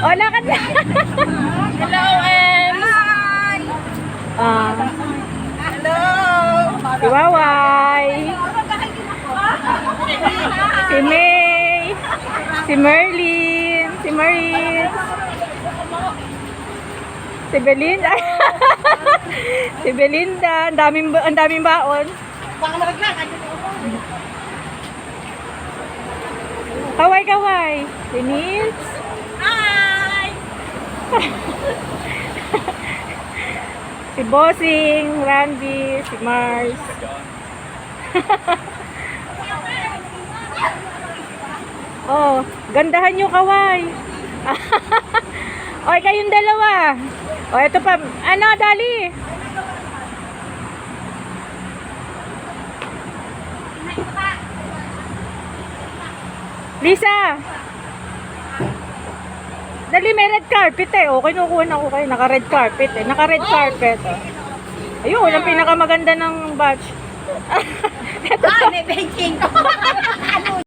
O, lakad na. Hello, Ems! Hello! Si Waway. Si May. Si Merlin. Si Marie. Si Belinda. Si Belinda. Ang daming baon. Kaway. Si Nils. Hi! Si Bossing, Randy, si Mars. Oh, gandahan nyo, Kaway. Oy, kayong dalawa. O, ito pa. Ano, Dali? Lisa. Dali, may red carpet eh. O, kinukuha na ko kayo. Naka-red carpet eh. Naka-red carpet. Oh. Ayun, ang pinakamaganda ng batch. May benching ko.